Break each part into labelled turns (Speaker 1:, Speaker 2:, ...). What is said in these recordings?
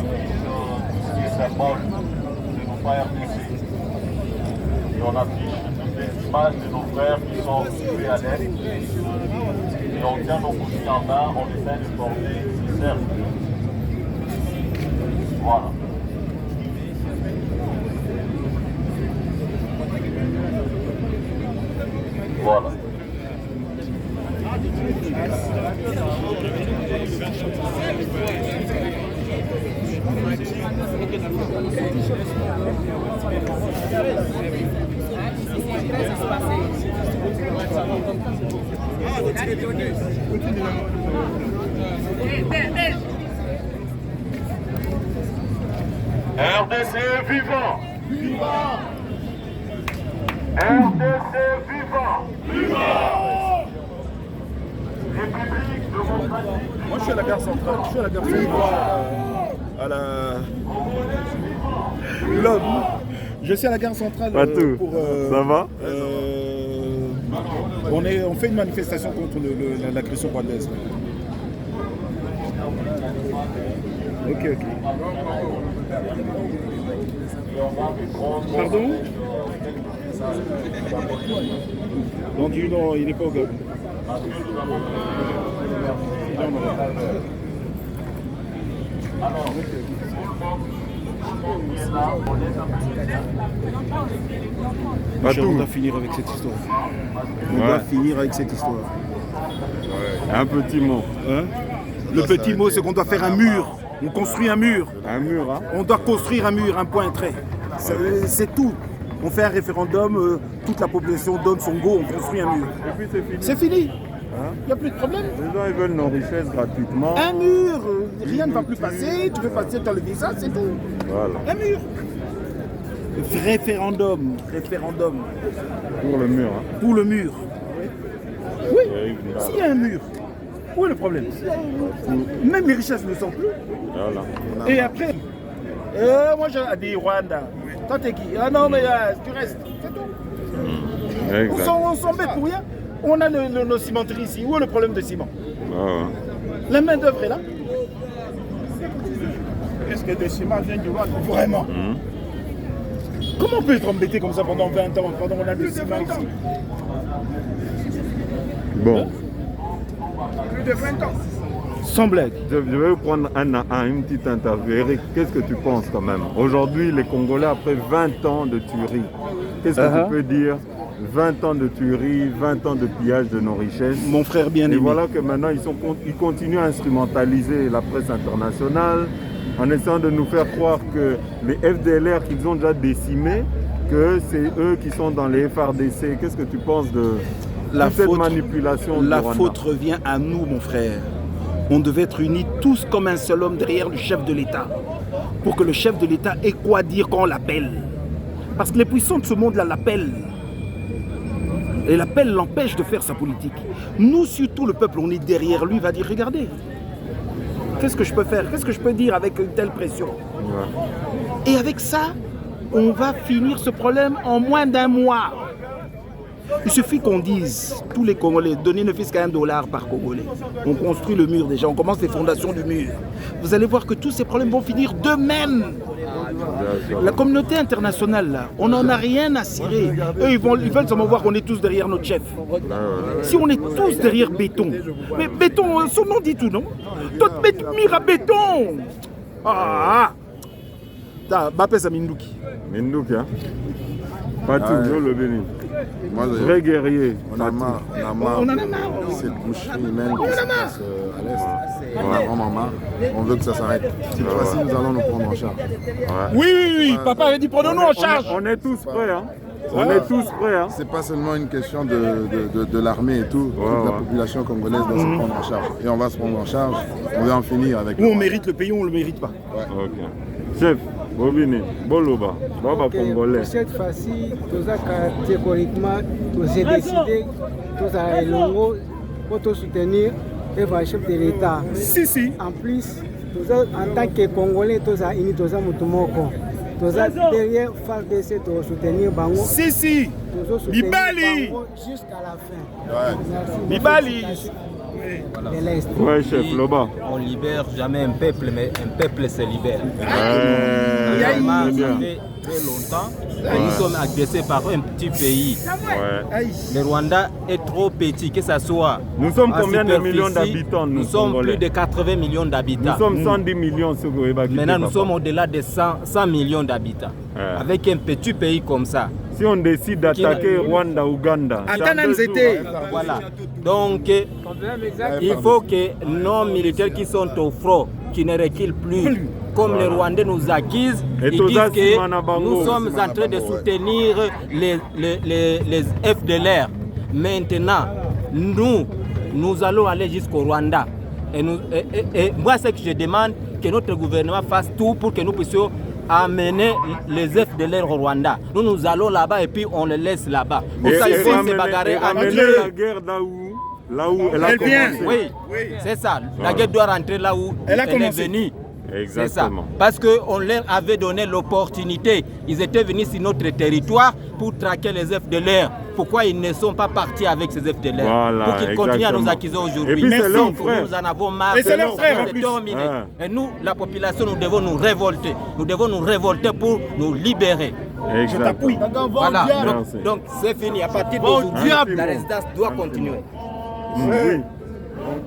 Speaker 1: qui est symbole de nos frères blessés. Et on affiche toutes les images de nos frères qui sont tués à l'aide. Et on tient nos fusils en main, on essaie de former ce cercle. Voilà. Voilà. RDC vivant! Vivant! RDC vivant! Vivant! République de démocratique.
Speaker 2: Moi je suis à la gare centrale, je suis à la gare centrale, à la... L'homme. Je suis à la gare centrale pour...
Speaker 3: Ça va
Speaker 2: on fait une manifestation contre l'agression rwandaise. Ok. Pardon? Non, non, il n'est pas au gars. On doit finir avec cette histoire. On doit finir avec cette histoire.
Speaker 3: Un petit mot.
Speaker 2: Hein? Le petit mot, c'est qu'on doit faire un mur. On construit un mur.
Speaker 3: Un mur, hein?
Speaker 2: On doit construire un mur, un point trait. C'est tout. On fait un référendum, toute la population donne son go, on construit un mur.
Speaker 3: Et puis c'est fini.
Speaker 2: C'est fini.
Speaker 3: Hein?
Speaker 2: Il n'y a plus de problème.
Speaker 3: Les gens ils veulent nos richesses gratuitement.
Speaker 2: Un mur, rien ne va plus passer, tu veux passer dans le visa, c'est tout.
Speaker 3: Voilà.
Speaker 2: Un mur. Référendum.
Speaker 3: Pour le mur. Hein?
Speaker 2: Pour le mur. Oui, s'il y a un mur, où est le problème? Même les richesses ne sont plus.
Speaker 3: Voilà.
Speaker 2: Et après, moi j'ai dit Rwanda. Toi t'es qui? Ah non mais tu restes, c'est tout.
Speaker 3: Exact.
Speaker 2: On s'embête pour rien. On a nos cimenteries ici. Où est le problème de ciment?
Speaker 3: Ouais.
Speaker 2: La main d'œuvre est là. Est-ce que des ciments viennent du Rwanda? Vraiment? Comment on peut être embêté comme ça pendant 20 ans, pendant qu'on a des ciments ici?
Speaker 3: Bon.
Speaker 2: Plus de 20 ans. Sans blague.
Speaker 3: Je vais vous prendre une petite interview. Eric, qu'est-ce que tu penses quand même? Aujourd'hui, les Congolais, après 20 ans de tuerie, qu'est-ce que tu peux dire? 20 ans de tuerie, 20 ans de pillage de nos richesses.
Speaker 2: Mon frère bien-aimé.
Speaker 3: Et voilà que maintenant, ils continuent à instrumentaliser la presse internationale en essayant de nous faire croire que les FDLR qu'ils ont déjà décimés, que c'est eux qui sont dans les FRDC. Qu'est-ce que tu penses de cette manipulation?
Speaker 2: La faute revient à nous, mon frère. On devait être unis tous comme un seul homme derrière le chef de l'État. Pour que le chef de l'État ait quoi dire quand on l'appelle. Parce que les puissants de ce monde-là l'appellent. Et l'appel l'empêche de faire sa politique. Nous, surtout le peuple, on est derrière lui, il va dire, regardez, qu'est-ce que je peux faire? Qu'est-ce que je peux dire avec une telle pression? Et avec ça, on va finir ce problème en moins d'un mois. Il suffit qu'on dise, tous les Congolais, donnez ne fût-ce qu'un $1 par Congolais. On construit le mur déjà, on commence les fondations du mur. Vous allez voir que tous ces problèmes vont finir d'eux-mêmes. La communauté internationale, là, on n'en a rien à cirer. Eux, ils veulent seulement voir qu'on est tous derrière notre chef. Si on est tous derrière Béton, mais Béton, son nom dit tout, non? D'autres mire à Béton. Bapé ça Mindouki.
Speaker 3: Mindouki, hein? Patou, le béni. Vrai guerrier.
Speaker 4: On en a marre. Cette boucherie humaine qui se passe à l'Est. On a vraiment marre. On veut que ça s'arrête. Cette fois-ci, nous allons nous prendre en charge.
Speaker 2: Oui. Papa avait dit prenons-nous en charge.
Speaker 3: On est tous prêts, hein? On est tous prêts, hein?
Speaker 4: C'est pas seulement une question de l'armée et tout. Toute la population congolaise doit se prendre en charge. Et on va se prendre en charge. On va en finir avec.
Speaker 2: Ou on mérite le pays ou on ne le mérite pas.
Speaker 3: Ok. Chef, Bobini, Boloba, Baba Congolais.
Speaker 5: Pour cette fois-ci, tous catégoriquement, j'ai décidé, tous à Elongo, pour soutenir le chef de l'État.
Speaker 2: Si.
Speaker 5: En plus, en tant que Congolais, tous à Ini, tous à Mutumoko. Tous à derrière FARDC, tous soutenir Bango.
Speaker 2: Si. Bibali.
Speaker 5: Jusqu'à la fin.
Speaker 2: Bibali.
Speaker 5: de l'Est.
Speaker 3: Ouais, chef, Loba.
Speaker 6: On libère jamais un peuple, mais un peuple se libère.
Speaker 3: Très bien.
Speaker 6: Ça fait très longtemps que nous sommes agressés par un petit pays.
Speaker 3: Ouais.
Speaker 6: Le Rwanda est trop petit, que ce soit.
Speaker 3: Nous sommes
Speaker 6: en
Speaker 3: combien de
Speaker 6: superficie,
Speaker 3: millions d'habitants,
Speaker 6: nous sommes
Speaker 3: Congolais?
Speaker 6: plus de 80 millions d'habitants.
Speaker 3: Nous sommes 110 millions sur Goéba.
Speaker 6: Maintenant, nous sommes au-delà de 100 millions d'habitants.
Speaker 3: Ouais.
Speaker 6: Avec un petit pays comme ça.
Speaker 3: Si on décide d'attaquer Rwanda, Ouganda,
Speaker 6: Voilà. Donc, il faut que nos militaires qui sont au front, qui ne reculent plus, comme les Rwandais nous accusent,
Speaker 3: Et
Speaker 6: ils disent que
Speaker 3: Simana
Speaker 6: nous sommes en train de soutenir les FDLR. Maintenant, nous allons aller jusqu'au Rwanda. Et moi, ce que je demande, que notre gouvernement fasse tout pour que nous puissions amener les FDLR au Rwanda. Nous allons là-bas et puis on les laisse là-bas. Pour ça, il faut se bagarrer en
Speaker 3: amener
Speaker 6: Dieu.
Speaker 3: la guerre là où elle a commencé.
Speaker 6: Oui, c'est ça. La guerre doit rentrer là où elle est venue. C'est ça.
Speaker 3: Exactement.
Speaker 6: Parce qu'on leur avait donné l'opportunité. Ils étaient venus sur notre territoire pour traquer les FDLR. Pourquoi ils ne sont pas partis avec ces FDLR?
Speaker 3: Voilà,
Speaker 6: pour qu'ils continuent à nous
Speaker 3: exactement.
Speaker 6: accuser aujourd'hui.
Speaker 3: Et puis c'est leur frère.
Speaker 6: Nous en avons marre.
Speaker 7: Et c'est leur frère, en
Speaker 6: C'est
Speaker 7: plus.
Speaker 6: terminé.
Speaker 3: Ouais.
Speaker 6: Et nous, la population, nous devons nous révolter. Nous devons nous révolter pour nous libérer.
Speaker 3: Exactement.
Speaker 6: Voilà.
Speaker 3: Merci.
Speaker 6: Donc c'est fini. À partir d'aujourd'hui, la résidence doit continuer.
Speaker 3: Oui.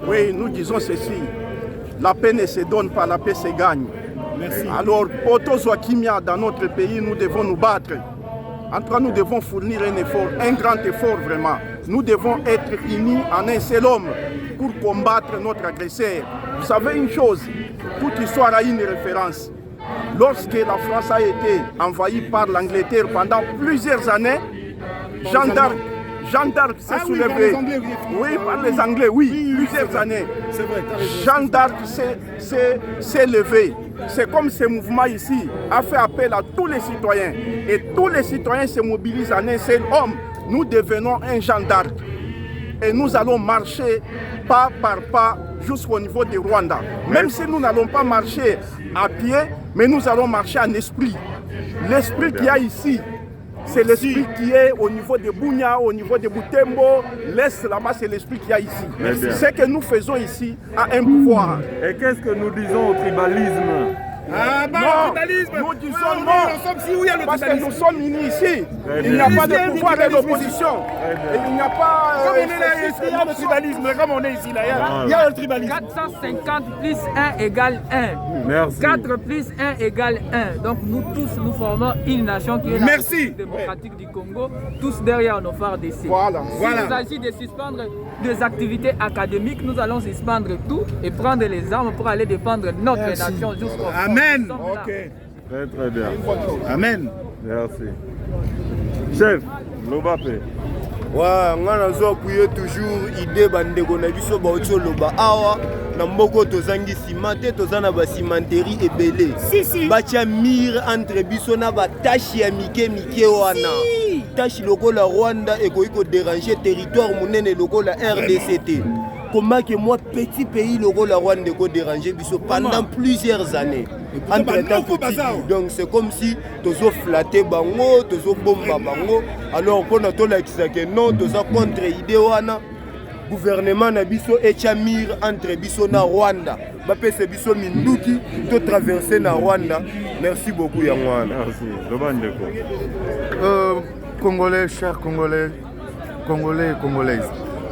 Speaker 8: Oui, nous disons ceci. La paix ne se donne pas, la paix se gagne. Merci. Alors, pour tous ceux qui sont dans notre pays, nous devons nous battre. En tout cas, nous devons fournir un effort, un grand effort vraiment. Nous devons être unis en un seul homme pour combattre notre agresseur. Vous savez une chose, toute histoire a une référence. Lorsque la France a été envahie par l'Angleterre pendant plusieurs années, Jeanne d'Arc s'est soulevée. Oui, par les Anglais, oui, plusieurs années. Jeanne d'Arc s'est levé. C'est comme ce mouvement ici a fait appel à tous les citoyens. Et tous les citoyens se mobilisent en un seul homme. Nous devenons un Jeanne d'Arc. Et nous allons marcher pas par pas jusqu'au niveau du Rwanda. Même si nous n'allons pas marcher à pied, mais nous allons marcher en esprit. L'esprit qu'il y a ici, c'est l'esprit qui est au niveau de Bunia, au niveau de Butembo. L'Est là-bas, c'est l'esprit qu'il y a ici. Ce que nous faisons ici a un pouvoir.
Speaker 3: Et qu'est-ce que nous disons au tribalisme?
Speaker 7: Ah, bah,
Speaker 8: Non,
Speaker 7: le tribalisme.
Speaker 8: nous disons
Speaker 7: Non,
Speaker 8: non.
Speaker 7: nous sommes si où il y a le
Speaker 8: Parce que
Speaker 7: tribalisme.
Speaker 8: nous sommes unis ici.
Speaker 3: Très
Speaker 8: Il n'y a
Speaker 3: bien.
Speaker 8: pas de pouvoir et d'opposition. Et il n'y a pas...
Speaker 7: Comme on est là, il y a le tribalisme. Comme on est ici, là, il y a le tribalisme.
Speaker 9: 450 plus 1 égale 1.
Speaker 3: Merci.
Speaker 9: 4 plus 1 égale 1. Donc nous tous, nous formons une nation qui est la
Speaker 7: Merci.
Speaker 9: République démocratique du Congo, tous derrière nos phares d'essai.
Speaker 8: Voilà.
Speaker 9: S'il s'agit de suspendre des activités académiques, nous allons suspendre tout et prendre les armes pour aller défendre notre nation jusqu'au fond.
Speaker 7: Amen.
Speaker 9: Nous sommes là.
Speaker 3: Très très bien.
Speaker 7: Amen.
Speaker 3: Merci. Chef, Lobapé.
Speaker 10: Wa nga nazo appuyer toujours idée bandeko na biso bauti oloba awa na mboko tozangi ciment te toza na basimanterie ebele batia mire entre biso na batashi ya mike wana tashi lokola Rwanda ekoki kodéranger territoire monene lokola RDC te. Comment que moi, petit pays, lokola Rwanda eko déranger biso pendant plusieurs années. Entre-temps, donc c'est comme si tozo flatter bango, tozo bomba bango. Alors pour notre que non, tozo contre idée wana. Gouvernement na biso echamir entre biso na Rwanda. Bapese biso minduki to traverser na Rwanda. Merci beaucoup Yangwana.
Speaker 3: Merci. Lobandeko.
Speaker 4: Congolais, chers Congolais, Congolais et Congolaises.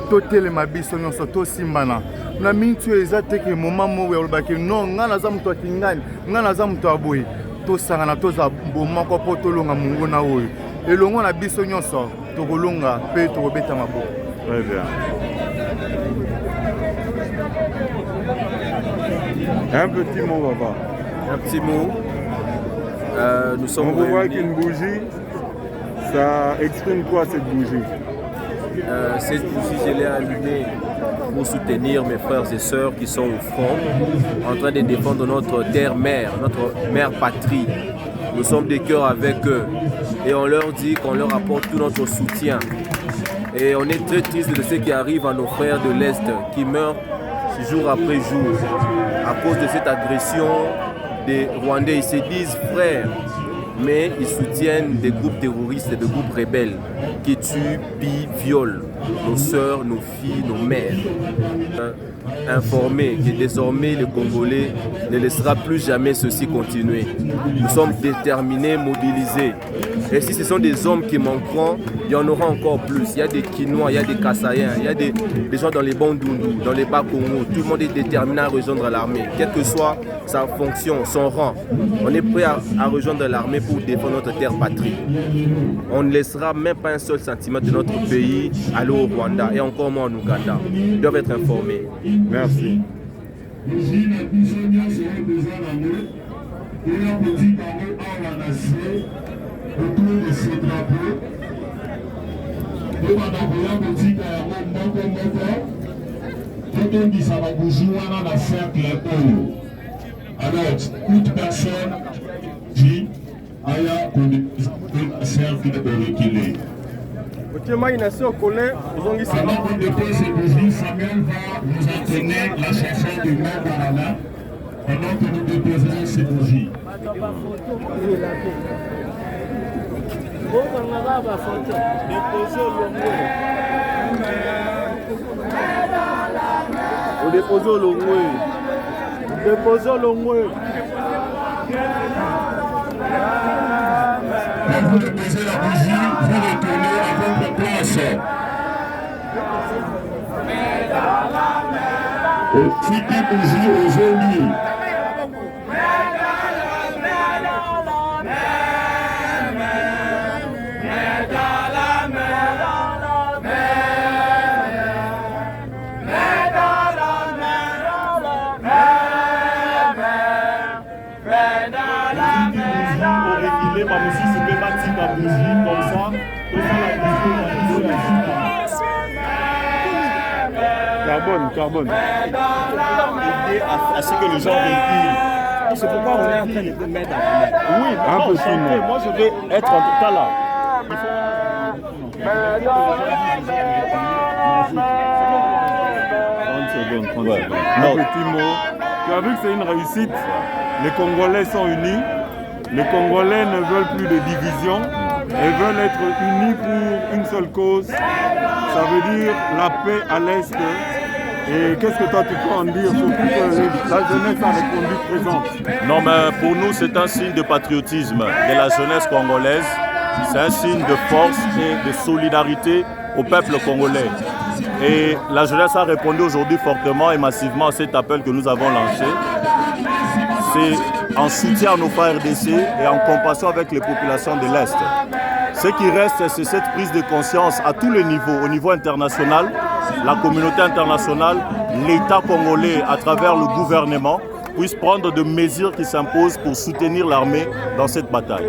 Speaker 4: Totelema biso nyonso tosimbana na mintu eza teke moment mo ya olobaki non nga naza mutu akingani nga naza mutu aboye tosangana toza bomako po tolonga mungu na oyo elongo na biso nyonso tokolonga pe tokobeta maboko.
Speaker 3: Très bien. Un petit mot, papa.
Speaker 6: Un petit mot. Nous sommes
Speaker 3: On vous voit
Speaker 6: réunis.
Speaker 3: qu'une bougie, ça exprime quoi cette bougie?
Speaker 6: Cette bougie, je l'ai allumée pour soutenir mes frères et sœurs qui sont au front, en train de défendre notre terre-mère, notre mère patrie. Nous sommes des cœurs avec eux et on leur dit qu'on leur apporte tout notre soutien. Et on est très triste de ce qui arrive à nos frères de l'Est qui meurent jour après jour à cause de cette agression des Rwandais. Ils se disent frères, mais ils soutiennent des groupes terroristes et des groupes rebelles qui tuent, pillent, violent. nos sœurs, nos filles, nos mères. Informer que désormais le Congolais ne laissera plus jamais ceci continuer. Nous sommes déterminés, mobilisés. Et si ce sont des hommes qui manqueront, il y en aura encore plus. Il y a des Kinois, il y a des Kassaïens, il y a des gens dans les Bandundu, dans les Bas-Congo. Tout le monde est déterminé à rejoindre l'armée, quelle que soit sa fonction, son rang. On est prêt à rejoindre l'armée pour défendre notre terre patrie. On ne laissera même pas un seul centimètre de notre pays aller au Rwanda et encore moins en Ouganda. Ils doivent être informés.
Speaker 3: Merci.
Speaker 1: Alors, toute personne dit Aya un cercle de reculer.
Speaker 8: Avant
Speaker 1: de déposer ces bougies, Samuel va nous entonner la chanson du Mère Barana pendant que nous déposons ces bougies.
Speaker 3: Déposons l'ongoué. Déposons l'ongoué.
Speaker 1: Quand vous déposez la bougie, vous retournez à votre place. Et qui dit bougie aujourd'hui?
Speaker 3: Carbone.
Speaker 7: Aider à ce que les gens reculent. C'est pourquoi on est en train de mettre à
Speaker 3: oui, un peu chanter.
Speaker 7: Moi, je vais être en tout cas là.
Speaker 3: Il faut... 30 secondes. Un petit mot. Tu as vu que c'est une réussite. Les Congolais sont unis. Les Congolais ne veulent plus de division et veulent être unis pour une seule cause. Ça veut dire la paix à l'Est. Et qu'est-ce que toi tu peux en dire, surtout que la jeunesse a répondu présente?
Speaker 11: Non, mais pour nous, c'est un signe de patriotisme de la jeunesse congolaise. C'est un signe de force et de solidarité au peuple congolais. Et la jeunesse a répondu aujourd'hui fortement et massivement à cet appel que nous avons lancé. C'est en soutien à nos frères RDC et en compassion avec les populations de l'Est. Ce qui reste, c'est cette prise de conscience à tous les niveaux, au niveau international, la communauté internationale, l'État congolais à travers le gouvernement puisse prendre de mesures qui s'imposent pour soutenir l'armée dans cette bataille.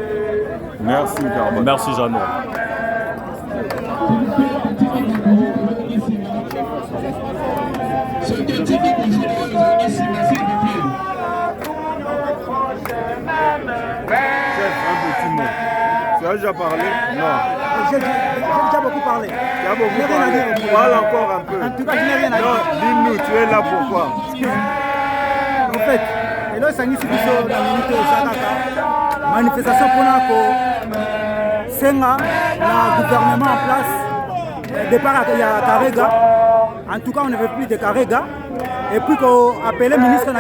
Speaker 3: Merci Carbone.
Speaker 11: Merci Jeannot.
Speaker 3: Tu as déjà parlé? Non.
Speaker 5: J'ai déjà beaucoup parlé.
Speaker 3: Tu as beaucoup parlé. Parle encore un peu.
Speaker 5: En tout cas, je n'ai rien à dire.
Speaker 3: Non, dis-nous, tu es là pourquoi?
Speaker 5: En fait, et là, c'est une manifestation pour nous. C'est le gouvernement en place. Départ il y a Karega. En tout cas, on ne veut plus de Karega. Et puis qu'on appelle le ministre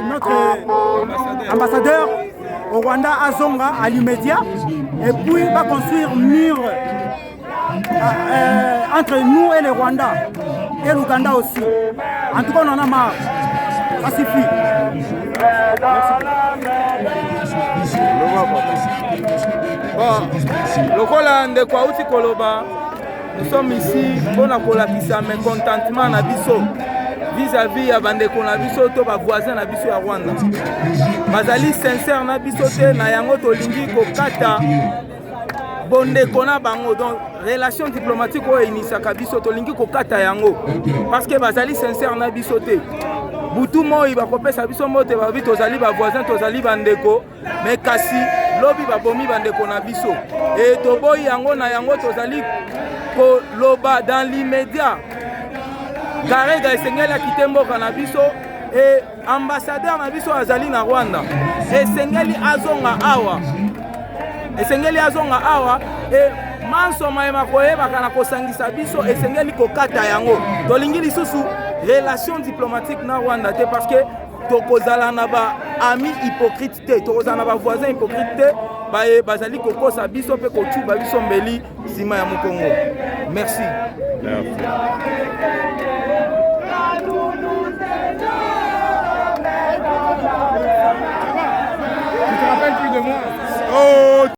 Speaker 5: notre ambassadeur au Rwanda, Azonga, à l'immédiat. Et puis va construire un mur entre nous et le Rwanda. Et l'Ouganda aussi. En tout cas, on en a marre. Ça suffit.
Speaker 9: Nous sommes ici pour kolakisa mécontentement na biso vis-à-vis ya bandeko na biso to ba voisin na biso ya Rwanda. Bazali sincère na biso te na yango tolingi kokata bondeko na bango, donc relation diplomatique oyo inisaka biso tolingi kokata yango parce que bazali sincère na biso te. Butu moi bakopesa biso mote babi tozali ba voisin tozali bandeko mais kasi lobi babomi bandeko na biso et toboyi yango na yango tozali ko loba dans l'immédiat. Karega esengeli akite mboka na biso et ambassadeur na biso azali na Rwanda. Esengeli azonga awa. Et manso mayema koyebaka na kosangisa biso esengeli kokata yango tolingi lisusu relation diplomatique na Rwanda te parce que tokozala na ba ami hypocrite te tokozala na ba voisin hypocrite te bazali kokosa biso pe kotuba biso mbeli nsima ya mokongo. Merci.
Speaker 3: Merci.
Speaker 4: Tu te rappelles plus de moi? Oh